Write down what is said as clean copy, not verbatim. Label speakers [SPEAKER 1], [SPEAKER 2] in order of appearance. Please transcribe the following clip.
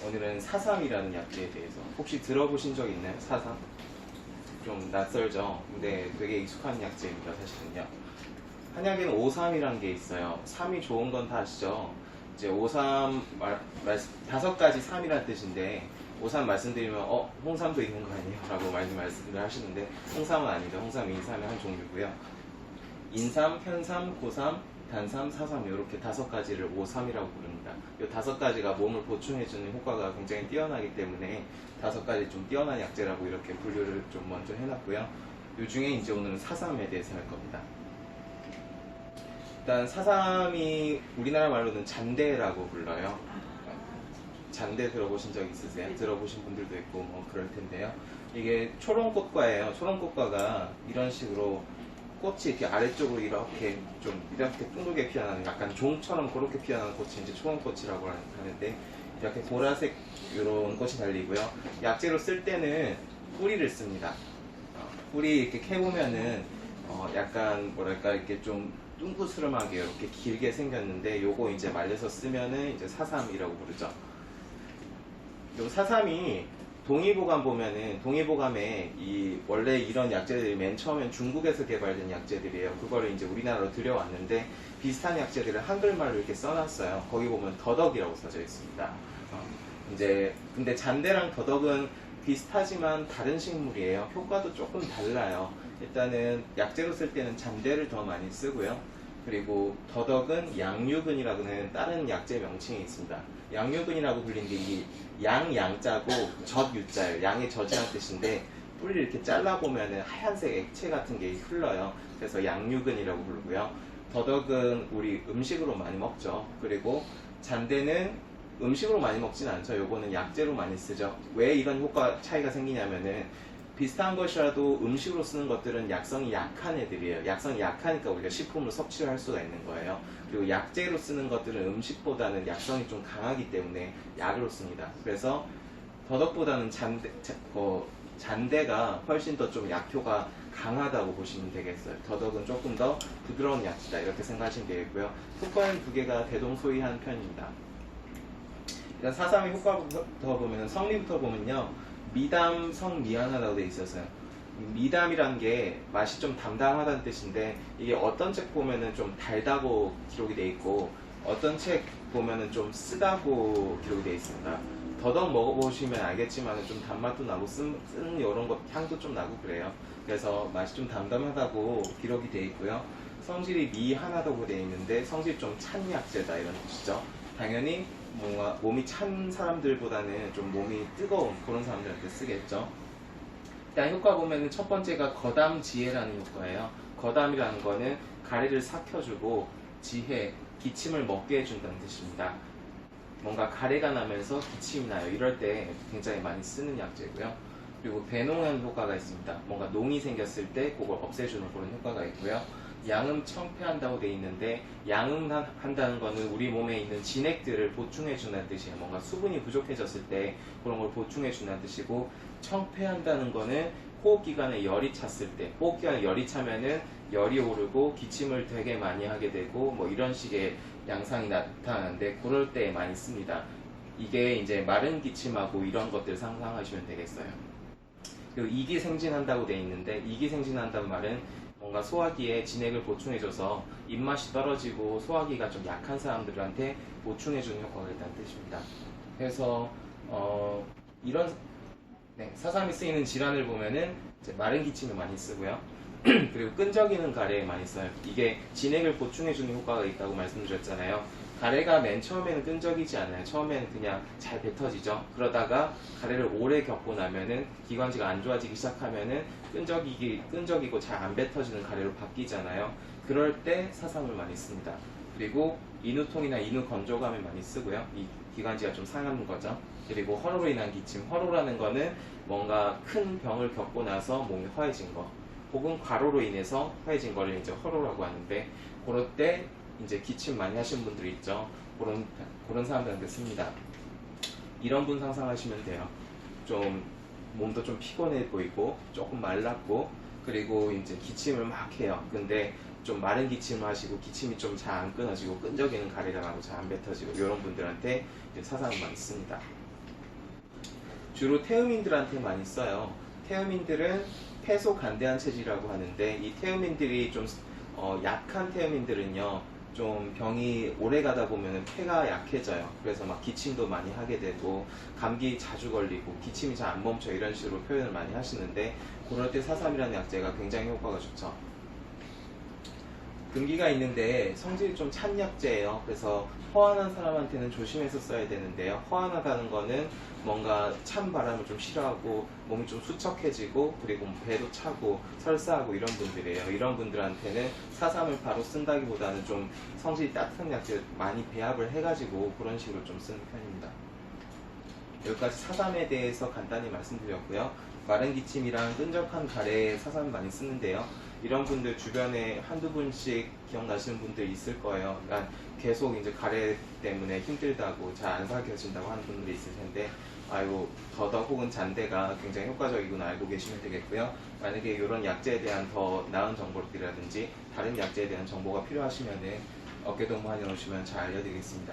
[SPEAKER 1] 오늘은 사삼이라는 약제에 대해서 혹시 들어보신 적 있나요? 사삼? 좀 낯설죠? 근데 되게 익숙한 약제입니다, 사실은요. 한약에는 오삼이라는 게 있어요. 삼이 좋은 건 다 아시죠? 이제 오삼 다섯 가지 삼이라는 뜻인데 오삼 말씀드리면 홍삼도 있는 거 아니에요? 라고 말씀을 하시는데 홍삼은 아니죠. 홍삼은 인삼의 한 종류고요. 인삼, 현삼, 고삼, 단삼, 사삼 이렇게 다섯 가지를 오삼이라고 부릅니다. 이 다섯 가지가 몸을 보충해주는 효과가 굉장히 뛰어나기 때문에 다섯 가지 좀 뛰어난 약재라고 이렇게 분류를 좀 먼저 해놨고요. 이 중에 이제 오늘은 사삼에 대해서 할 겁니다. 일단 사삼이 우리나라 말로는 잔대라고 불러요. 잔대 들어보신 적 있으세요? 들어보신 분들도 있고 뭐 그럴 텐데요. 이게 초롱꽃과예요. 초롱꽃과가 이런 식으로 꽃이 이렇게 아래쪽으로 이렇게 둥글게 피어나는 약간 종처럼 그렇게 피어나는 꽃이 이제 초롱꽃이라고 하는데 이렇게 보라색 이런 꽃이 달리고요. 약재로 쓸 때는 뿌리를 씁니다. 뿌리 이렇게 캐보면은 약간 뭐랄까 이렇게 좀 둥그스름하게 이렇게 길게 생겼는데 요거 이제 말려서 쓰면은 이제 사삼이라고 부르죠. 요 사삼이 동의보감 보면은 동의보감에 원래 이런 약재들이 맨 처음엔 중국에서 개발된 약재들이에요. 그거를 이제 우리나라로 들여왔는데 비슷한 약재들을 한글말로 이렇게 써놨어요. 거기 보면 더덕이라고 써져 있습니다. 이제 근데 잔대랑 더덕은 비슷하지만 다른 식물이에요. 효과도 조금 달라요. 일단은 약재로 쓸 때는 잔대를 더 많이 쓰고요. 그리고 더덕은 양유근이라고는 다른 약재 명칭이 있습니다. 양유근이라고 불린 게 이 양자고 젖유자예요. 양의 젖이라는 뜻인데 뿌리를 이렇게 잘라보면 하얀색 액체 같은 게 흘러요. 그래서 양유근이라고 부르고요. 더덕은 우리 음식으로 많이 먹죠. 그리고 잔대는 음식으로 많이 먹진 않죠. 요거는 약재로 많이 쓰죠. 왜 이런 효과 차이가 생기냐면은 비슷한 것이라도 음식으로 쓰는 것들은 약성이 약한 애들이에요. 약성이 약하니까 우리가 식품을 섭취를 할 수가 있는 거예요. 그리고 약재로 쓰는 것들은 음식보다는 약성이 좀 강하기 때문에 약으로 씁니다. 그래서 더덕보다는 잔대가 훨씬 더 좀 약효가 강하다고 보시면 되겠어요. 더덕은 조금 더 부드러운 약이다 이렇게 생각하시면 되겠고요. 효과는 두 개가 대동소이한 편입니다. 일단 사삼의 효과부터 보면 성리부터 보면요. 미담, 성미안하다고 되어 있었어요. 미담이란 게 맛이 좀 담담하다는 뜻인데 이게 어떤 책 보면은 좀 달다고 기록이 되어 있고 어떤 책 보면은 좀 쓰다고 기록이 되어 있습니다. 더덕 먹어보시면 알겠지만 좀 단맛도 나고 쓴 이런 것 향도 좀 나고 그래요. 그래서 맛이 좀 담담하다고 기록이 되어 있고요. 성질이 미한하다고 되어 있는데 성질이 좀 찬 약재다 이런 뜻이죠. 당연히 뭔가 몸이 찬 사람들보다는 좀 몸이 뜨거운 그런 사람들한테 쓰겠죠. 일단 효과 보면은 첫 번째가 거담지혜라는 효과예요. 거담이라는 거는 가래를 삭혀주고 지혜, 기침을 먹게 해준다는 뜻입니다. 뭔가 가래가 나면서 기침이 나요. 이럴 때 굉장히 많이 쓰는 약재고요. 그리고 배농한 효과가 있습니다. 뭔가 농이 생겼을 때 그걸 없애주는 그런 효과가 있고요. 양음 청폐한다고 되어 있는데 양음한다는 거는 우리 몸에 있는 진액들을 보충해 준다는 뜻이에요. 뭔가 수분이 부족해졌을 때 그런 걸 보충해 준다는 뜻이고 청폐한다는 거는 호흡기관에 열이 찼을 때 호흡기관에 열이 차면은 열이 오르고 기침을 되게 많이 하게 되고 뭐 이런 식의 양상이 나타나는데 그럴 때 많이 씁니다. 이게 이제 마른 기침하고 이런 것들 상상하시면 되겠어요. 그리고 이기생진한다고 되어 있는데 이기생진한다는 말은 뭔가 소화기에 진액을 보충해줘서 입맛이 떨어지고 소화기가 좀 약한 사람들한테 보충해주는 효과가 있다는 뜻입니다. 그래서 이런 사삼이 쓰이는 질환을 보면은 이제 마른 기침을 많이 쓰고요. 그리고 끈적이는 가래에 많이 써요. 이게 진액을 보충해주는 효과가 있다고 말씀드렸잖아요. 가래가 맨 처음에는 끈적이지 않아요. 처음에는 그냥 잘 뱉어지죠. 그러다가 가래를 오래 겪고 나면은 기관지가 안 좋아지기 시작하면은 끈적이고 잘 안 뱉어지는 가래로 바뀌잖아요. 그럴 때 사삼을 많이 씁니다. 그리고 인후통이나 인후 건조감에 많이 쓰고요. 이 기관지가 좀 상하는 거죠. 그리고 허로로 인한 기침. 허로라는 거는 뭔가 큰 병을 겪고 나서 몸이 허해진 거. 혹은 과로로 인해서 허해진 거를 이제 허로라고 하는데 그럴 때 이제 기침 많이 하시는 분들이 있죠. 그런 사람들한테 씁니다. 이런 분 상상하시면 돼요. 좀 몸도 좀 피곤해 보이고 조금 말랐고 그리고 이제 기침을 막 해요. 근데 좀 마른 기침을 하시고 기침이 좀 잘 안 끊어지고 끈적이는 가래가 나고 잘 안 뱉어지고 이런 분들한테 이제 사삼을 많이 씁니다. 주로 태음인들한테 많이 써요. 태음인들은 폐소간대한 체질이라고 하는데 이 태음인들이 좀 약한 태음인들은요 좀 병이 오래 가다 보면 폐가 약해져요. 그래서 막 기침도 많이 하게 되고 감기 자주 걸리고 기침이 잘 안 멈춰 이런 식으로 표현을 많이 하시는데 그럴 때 사삼이라는 약재가 굉장히 효과가 좋죠. 금기가 있는데 성질이 좀 찬 약재예요. 그래서 허한한 사람한테는 조심해서 써야 되는데요. 허한하다는 거는 뭔가 찬 바람을 좀 싫어하고 몸이 좀 수척해지고 그리고 배도 차고 설사하고 이런 분들이에요. 이런 분들한테는 사삼을 바로 쓴다기보다는 좀 성질이 따뜻한 약재 많이 배합을 해가지고 그런 식으로 좀 쓰는 편입니다. 여기까지 사삼에 대해서 간단히 말씀드렸고요. 마른 기침이랑 끈적한 가래에 사삼을 많이 쓰는데요. 이런 분들 주변에 한두 분씩 기억나시는 분들 있을 거예요. 그러니까 계속 이제 가래 때문에 힘들다고 잘 안 사겨진다고 하는 분들이 있을 텐데, 아이고 더덕 혹은 잔대가 굉장히 효과적이구나 알고 계시면 되겠고요. 만약에 이런 약재에 대한 더 나은 정보들이라든지 다른 약재에 대한 정보가 필요하시면은 어깨동무 한의원 오시면 잘 알려드리겠습니다.